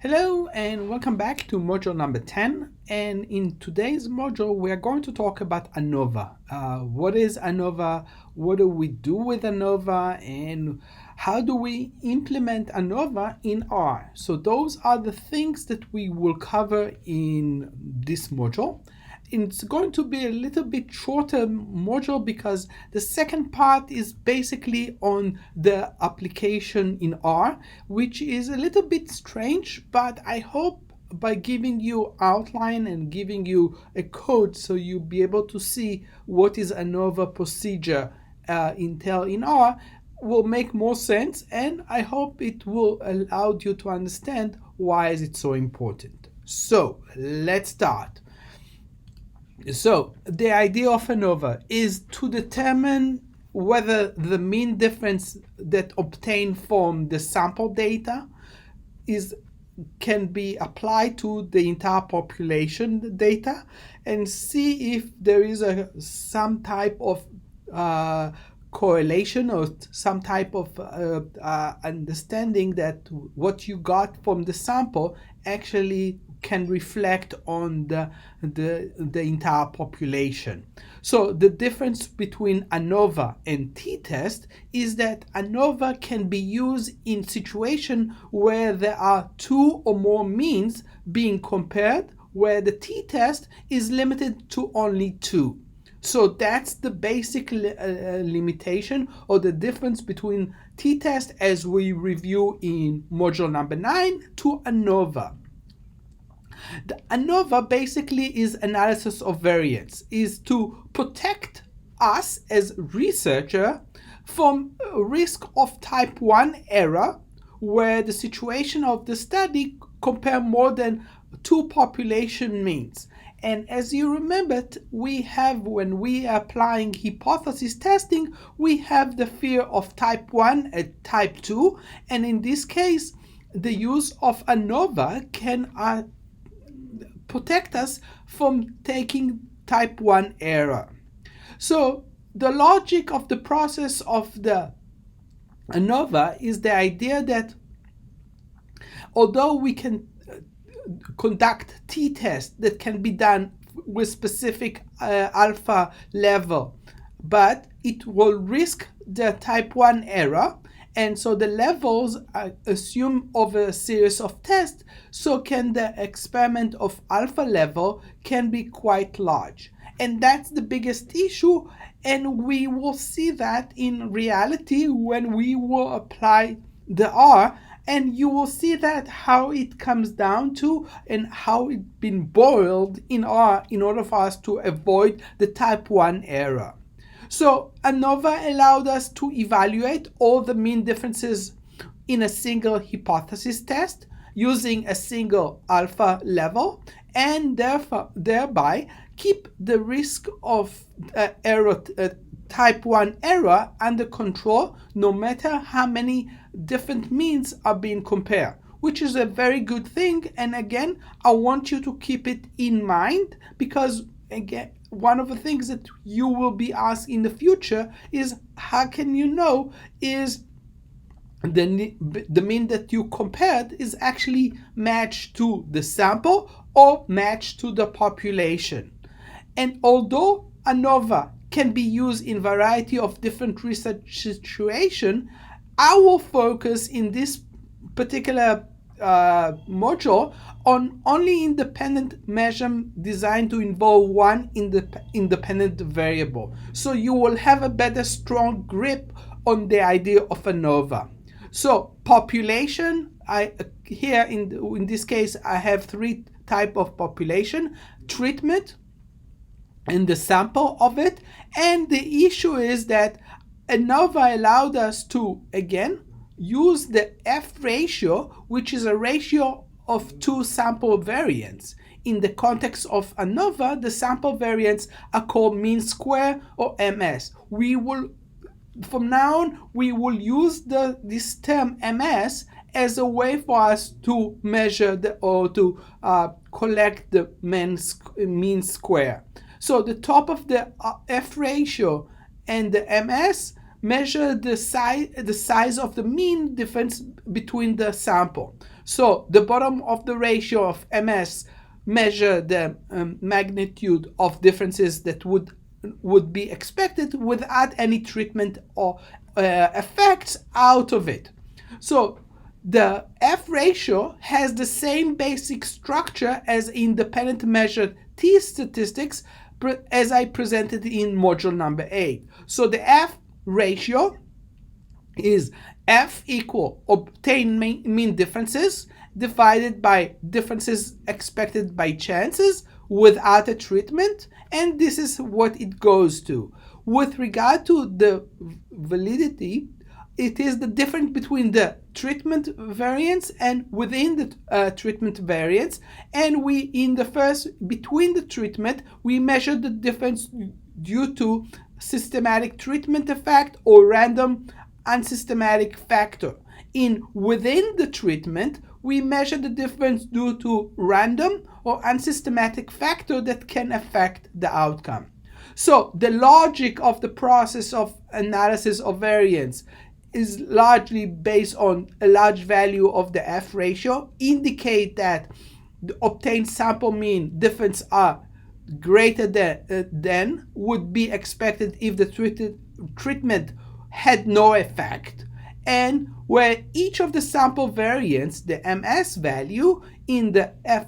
Hello and welcome back to module number 10. And in today's module, we are going to talk about ANOVA. What is ANOVA? What do we do with ANOVA? And how do we implement ANOVA in R? So those are the things that we will cover in this module. It's going to be a little bit shorter module because the second part is basically on the application in R, which is a little bit strange, but I hope by giving you outline and giving you a code so you'll be able to see what is ANOVA procedure in R will make more sense, and I hope it will allow you to understand why is it so important. So let's start. So the idea of ANOVA is to determine whether the mean difference that obtained from the sample data can be applied to the entire population data and see if there is some type of correlation or some type of understanding that what you got from the sample actually can reflect on the entire population. So the difference between ANOVA and t-test is that ANOVA can be used in situations where there are two or more means being compared, where the t-test is limited to only two. So that's the basic limitation or the difference between t-test as we review in module number 9 to ANOVA. The ANOVA basically is analysis of variance, is to protect us as researcher from risk of type 1 error, where the situation of the study compare more than two population means. And as you remembered, when we are applying hypothesis testing, we have the fear of type 1 and type 2. And in this case, the use of ANOVA can protect us from taking type 1 error. So the logic of the process of the ANOVA is the idea that although we can conduct t-tests that can be done with specific alpha level, but it will risk the type 1 error, and so the levels are assumed over a series of tests, so can the experiment of alpha level can be quite large. And that's the biggest issue, and we will see that in reality when we will apply the R, and you will see that how it comes down to and how it's been boiled in R in order for us to avoid the type 1 error. So ANOVA allowed us to evaluate all the mean differences in a single hypothesis test using a single alpha level, and thereby keep the risk of type 1 error under control no matter how many different means are being compared, which is a very good thing. And again, I want you to keep it in mind because again, one of the things that you will be asked in the future is how can you know is the mean that you compared is actually matched to the sample or matched to the population. And although ANOVA can be used in a variety of different research situations, I will focus in this particular module on only independent measure designed to involve one independent variable. So you will have a better strong grip on the idea of ANOVA. So population, here in this case I have three types of population: treatment and the sample of it. And the issue is that ANOVA allowed us to again use the F ratio, which is a ratio of two sample variants. In the context of ANOVA, the sample variants are called mean square or MS. From now on, we will use this term MS as a way for us to measure to collect the mean square. So the top of the F ratio and the MS measure the size of the mean difference between the sample. So the bottom of the ratio of MS measure the magnitude of differences that would be expected without any treatment or effects out of it. So the F ratio has the same basic structure as independent measured T statistics as I presented in module number 8. So the F ratio is F equal obtained mean differences divided by differences expected by chances without a treatment, and this is what it goes to. With regard to the validity, it is the difference between the treatment variance and within the treatment variance, and we in the first between the treatment we measure the difference due to systematic treatment effect or random unsystematic factor. In within the treatment, we measure the difference due to random or unsystematic factor that can affect the outcome. So the logic of the process of analysis of variance is largely based on a large value of the F ratio, indicate that the obtained sample mean difference are greater than would be expected if the treatment had no effect, and where each of the sample variance, the MS value in the F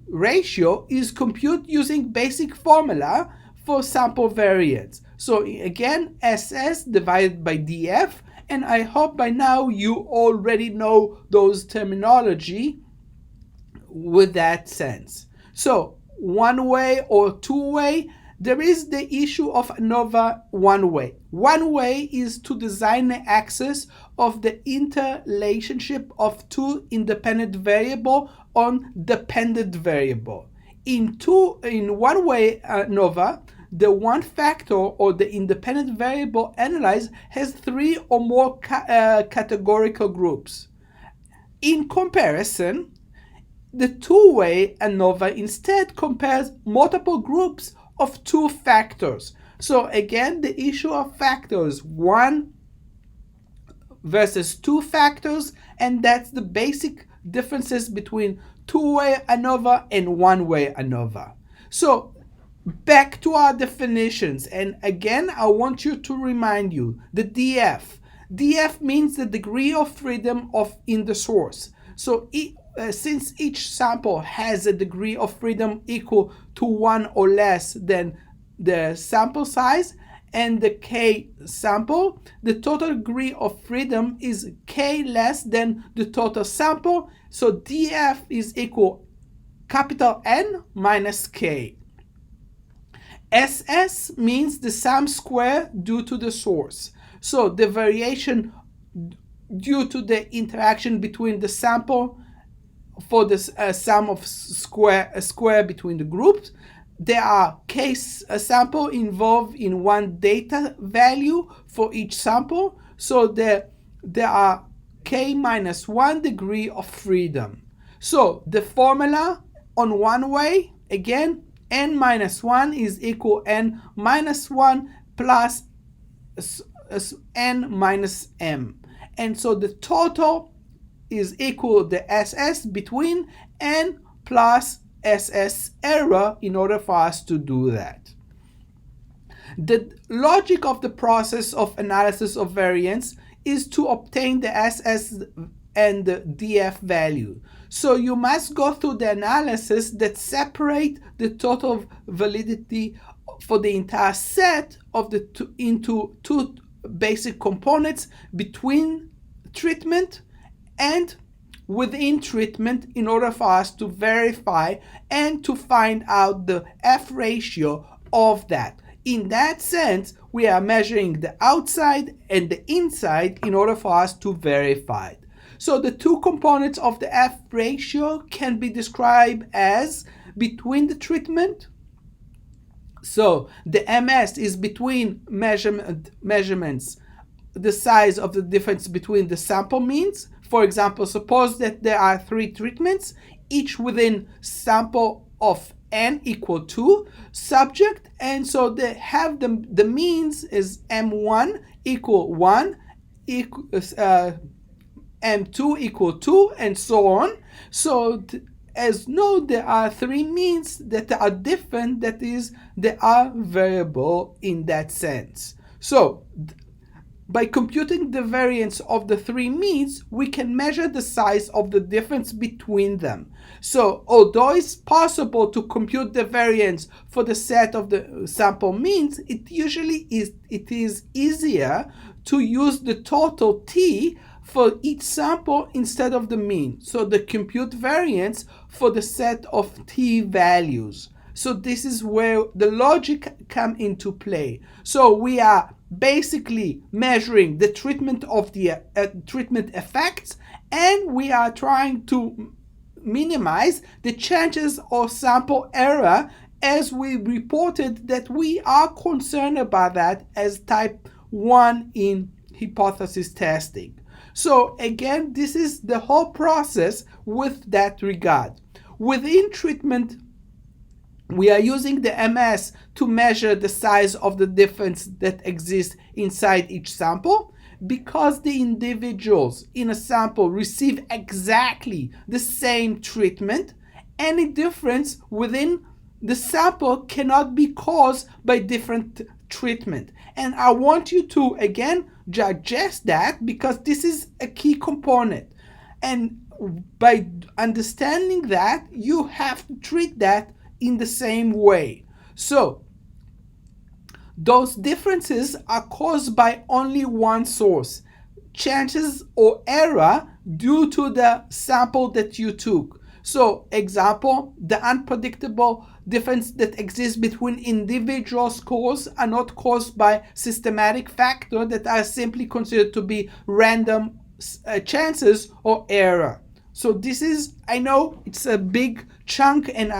ratio, is computed using basic formula for sample variance. So again, SS divided by DF, and I hope by now you already know those terminology with that sense. So one way or two way, there is the issue of ANOVA one way. One way is to design the axis of the interrelationship of two independent variable on dependent variable. In one way ANOVA, the one factor or the independent variable analyzed has three or more categorical groups. In comparison, the two-way ANOVA instead compares multiple groups of two factors. So again, the issue of factors, one versus two factors, and that's the basic differences between two-way ANOVA and one-way ANOVA. So back to our definitions, and again I want you to remind you the DF. DF means the degree of freedom in the source. So since each sample has a degree of freedom equal to 1 or less than the sample size and the K sample, the total degree of freedom is K less than the total sample. So DF is equal capital N minus K. SS means the sum square due to the source. So the variation due to the interaction between the sample for the sum of square between the groups. There are case sample involved in one data value for each sample. So there are K minus 1 degree of freedom. So the formula on one way, again, N minus 1 is equal N minus 1 plus N minus M. And so the total is equal to the SS between N plus SS error in order for us to do that. The logic of the process of analysis of variance is to obtain the SS and the DF value. So you must go through the analysis that separate the total validity for the entire set of into two basic components between treatment and within treatment in order for us to verify and to find out the F ratio of that. In that sense, we are measuring the outside and the inside in order for us to verify it. So the two components of the F ratio can be described as between the treatment. So the MS is between measurements, the size of the difference between the sample means. For example, suppose that there are 3 treatments, each within sample of N equal 2 subject, and so they have the means is M1 equal 1 equals M2 equal 2, and so on. So as know, there are three means that are different, that is, they are variable in that sense. So by computing the variance of the three means, we can measure the size of the difference between them. So although it's possible to compute the variance for the set of the sample means, it is easier to use the total t for each sample instead of the mean. So the compute variance for the set of t values. So this is where the logic come into play. So we are basically measuring the treatment of the treatment effects, and we are trying to minimize the chances of sample error, as we reported that we are concerned about that as type 1 in hypothesis testing. So again, this is the whole process with that regard. Within treatment, we are using the MS to measure the size of the difference that exists inside each sample. Because the individuals in a sample receive exactly the same treatment, any difference within the sample cannot be caused by different treatment. And I want you to again digest that, because this is a key component. And by understanding that, you have to treat that in the same way. So those differences are caused by only one source, chances or error due to the sample that you took. So example, the unpredictable difference that exists between individual scores are not caused by systematic factors that are simply considered to be random chances or error. So this is, I know it's a big chunk, and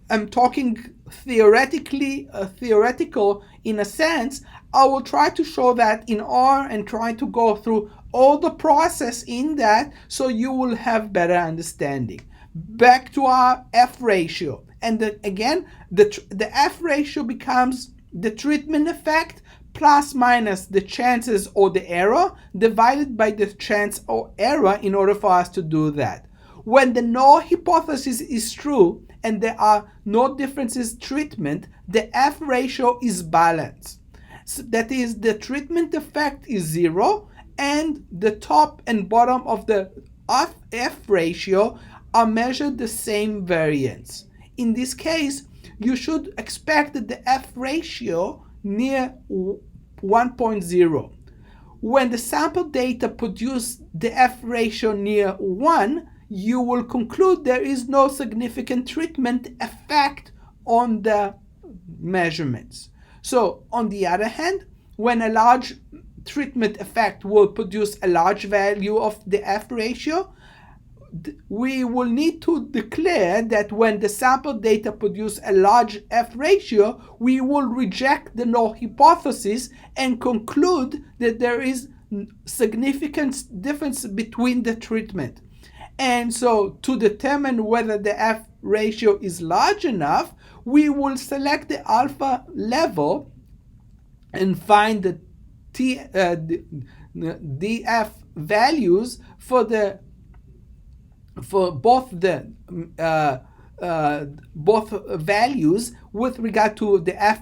I'm talking theoretical in a sense. I will try to show that in R and try to go through all the process in that, so you will have better understanding. Back to our F ratio, and again the F ratio becomes the treatment effect plus minus the chances or the error divided by the chance or error in order for us to do that. When the null hypothesis is true and there are no differences treatment, the F ratio is balanced. So that is, the treatment effect is 0, and the top and bottom of the F ratio are measured the same variance. In this case, you should expect that the F ratio near 1.0. When the sample data produce the F ratio near 1, you will conclude there is no significant treatment effect on the measurements. So on the other hand, when a large treatment effect will produce a large value of the F ratio, we will need to declare that when the sample data produce a large F ratio, we will reject the null hypothesis and conclude that there is significant difference between the treatment. And so to determine whether the F ratio is large enough, we will select the alpha level and find the DF values for both values with regard to the F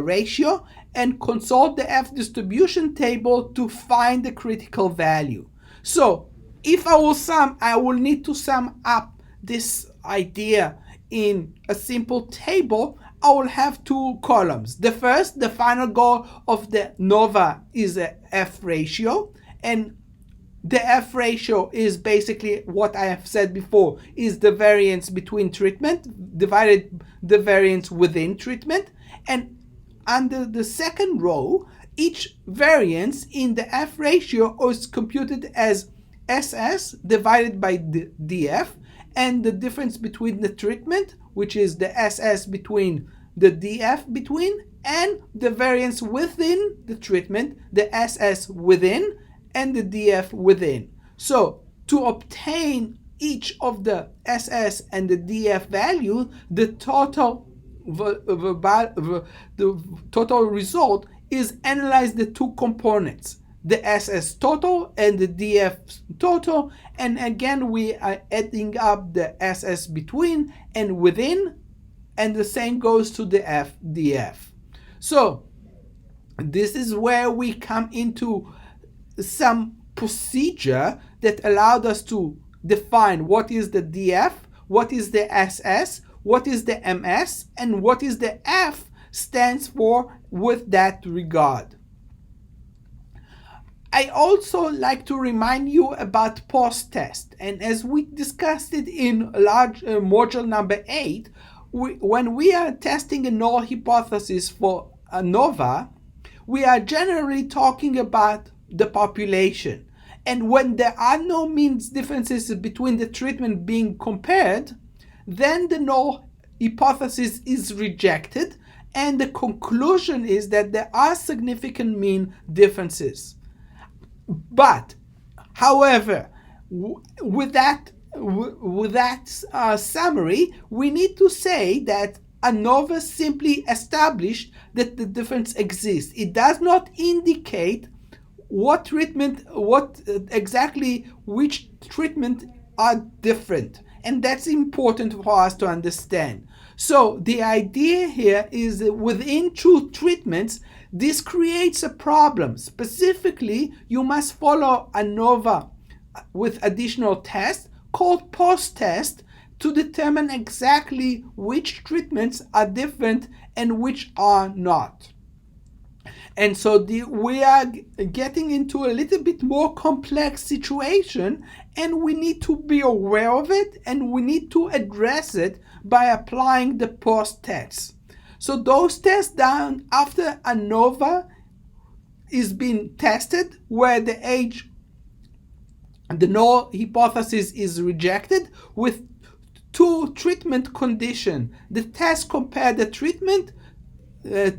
ratio, and consult the F distribution table to find the critical value. So if I will need to sum up this idea in a simple table. I will have two columns. The first, the final goal of the ANOVA, is a F ratio, and the F ratio is basically what I have said before, is the variance between treatment divided the variance within treatment. And under the second row, each variance in the F ratio is computed as SS divided by the DF, and the difference between the treatment, which is the SS between the DF between, and the variance within the treatment, the SS within and the DF within. So to obtain each of the SS and the DF value, the total result is analyze the two components, the SS total and the DF total, and again we are adding up the SS between and within, and the same goes to the FDF. So this is where we come into some procedure that allowed us to define what is the DF, what is the SS, what is the MS, and what is the F stands for with that regard. I also like to remind you about post-test, and as we discussed it in large module number 8, when we are testing a null hypothesis for ANOVA, we are generally talking about the population. And when there are no means differences between the treatment being compared, then the null hypothesis is rejected, and the conclusion is that there are significant mean differences. But, however, with that summary, we need to say that ANOVA simply established that the difference exists. It does not indicate which treatment are different, and that's important for us to understand. So the idea here is that within two treatments, this creates a problem. Specifically, you must follow ANOVA with additional tests called post-test to determine exactly which treatments are different and which are not. And so we are getting into a little bit more complex situation, and we need to be aware of it, and we need to address it by applying the post-tests. So those tests done after ANOVA is being tested, where the null hypothesis is rejected, with two treatment conditions. The test compare the treatment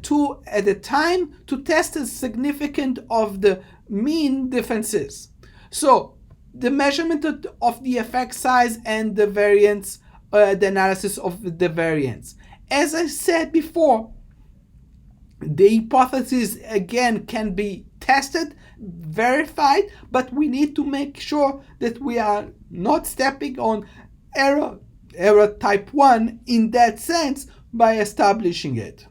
two at a time to test the significance of the mean differences. So the measurement of the effect size and the variance, the analysis of the variance. As I said before, the hypothesis again can be tested, verified, but we need to make sure that we are not stepping on error type 1 in that sense by establishing it.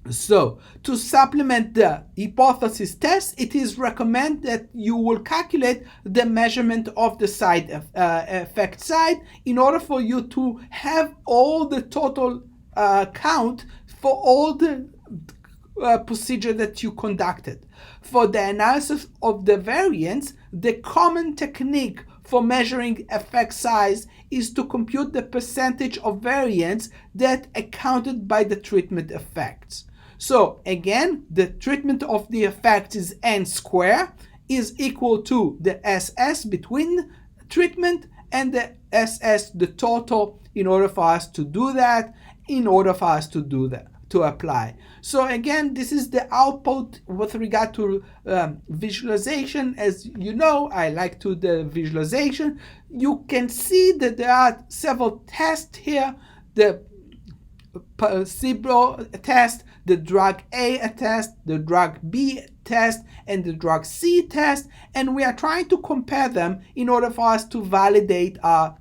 So, to supplement the hypothesis test, it is recommended that you will calculate the measurement of the side effect side in order for you to have all the total count for all the procedure that you conducted. For the analysis of the variance, the common technique for measuring effect size is to compute the percentage of variance that accounted by the treatment effects. So again, the treatment of the effect is n squared is equal to the SS between treatment and the SS, the total, in order for us to do that, to apply. So again, this is the output with regard to visualization. As you know, I like to the visualization. You can see that there are several tests here. The placebo test, the drug A test, the drug B test, and the drug C test, and we are trying to compare them in order for us to validate our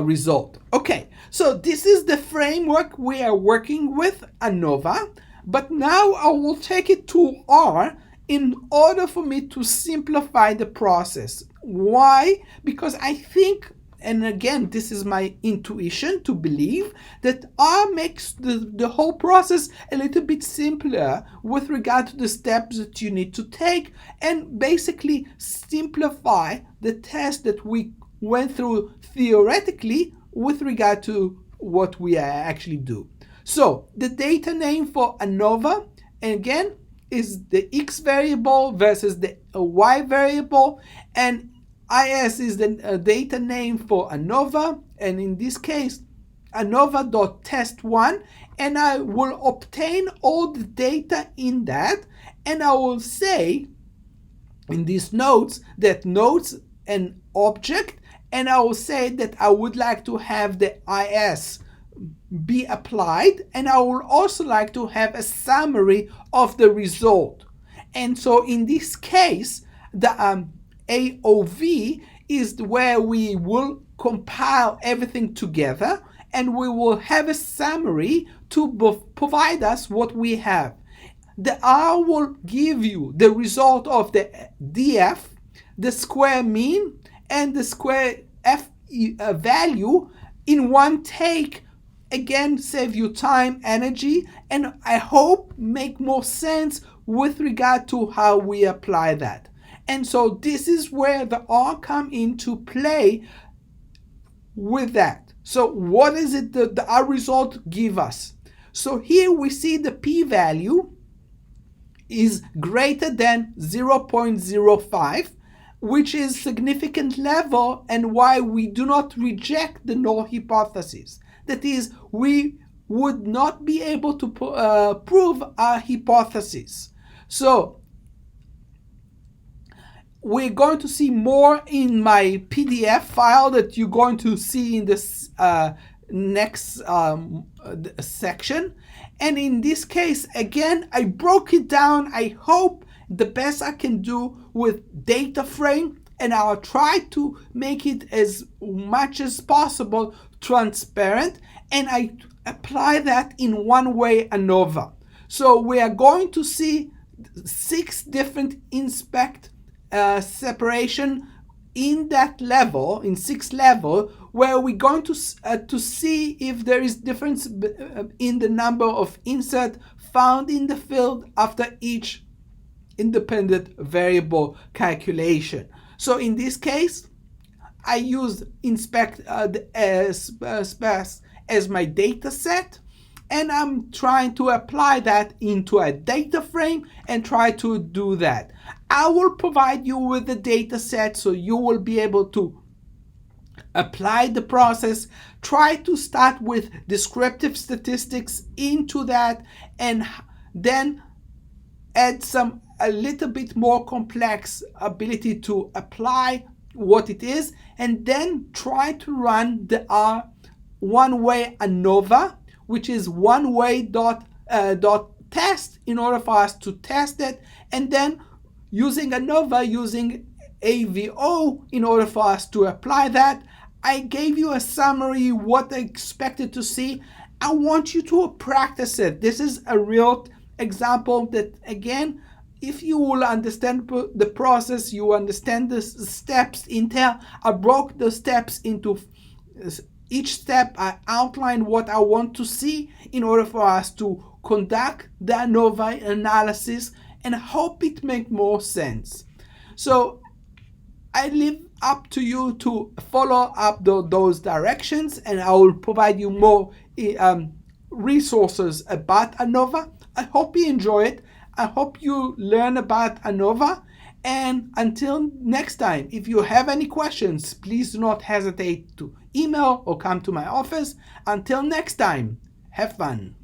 result. Okay, so this is the framework we are working with ANOVA, but now I will take it to R in order for me to simplify the process. Why? Because I think, and again, this is my intuition to believe, that R makes the whole process a little bit simpler with regard to the steps that you need to take, and basically simplify the test that we went through theoretically with regard to what we actually do. So the data name for ANOVA, again, is the X variable versus the Y variable, and IS is the data name for ANOVA, and in this case, ANOVA.test1, and I will obtain all the data in that, and I will say in these notes that notes an object, and I will say that I would like to have the IS be applied, and I would also like to have a summary of the result. And so in this case, the AOV is where we will compile everything together, and we will have a summary to provide us what we have. The R will give you the result of the DF, the square mean, and the square F value in one take. Again, save you time, energy, and I hope make more sense with regard to how we apply that. And so this is where the R come into play with that. So what is it that the R result give us? So here we see the p-value is greater than 0.05, which is significant level, and why we do not reject the null hypothesis. That is, we would not be able to prove our hypothesis. So we're going to see more in my PDF file that you're going to see in this next section. And in this case, again, I broke it down. I hope the best I can do with data frame, and I'll try to make it as much as possible transparent, and I apply that in one way ANOVA. So we are going to see 6 different inspect separation in that level, in 6 level, where we're going to see if there is difference in the number of insert found in the field after each independent variable calculation. So in this case, I use inspect as my data set, and I'm trying to apply that into a data frame and try to do that. I will provide you with the data set so you will be able to apply the process. Try to start with descriptive statistics into that, and then add a little bit more complex ability to apply what it is, and then try to run the one-way ANOVA, which is one-way dot test, in order for us to test it, and then using ANOVA, using AVO in order for us to apply that. I gave you a summary what I expected to see. I want you to practice it. This is a real example that, again, if you will understand the process, you understand the steps in there. I broke the steps into each step. I outlined what I want to see in order for us to conduct the ANOVA analysis, and I hope it makes more sense. So I leave up to you to follow up those directions, and I will provide you more resources about ANOVA. I hope you enjoy it. I hope you learn about ANOVA. And until next time, if you have any questions, please do not hesitate to email or come to my office. Until next time, have fun.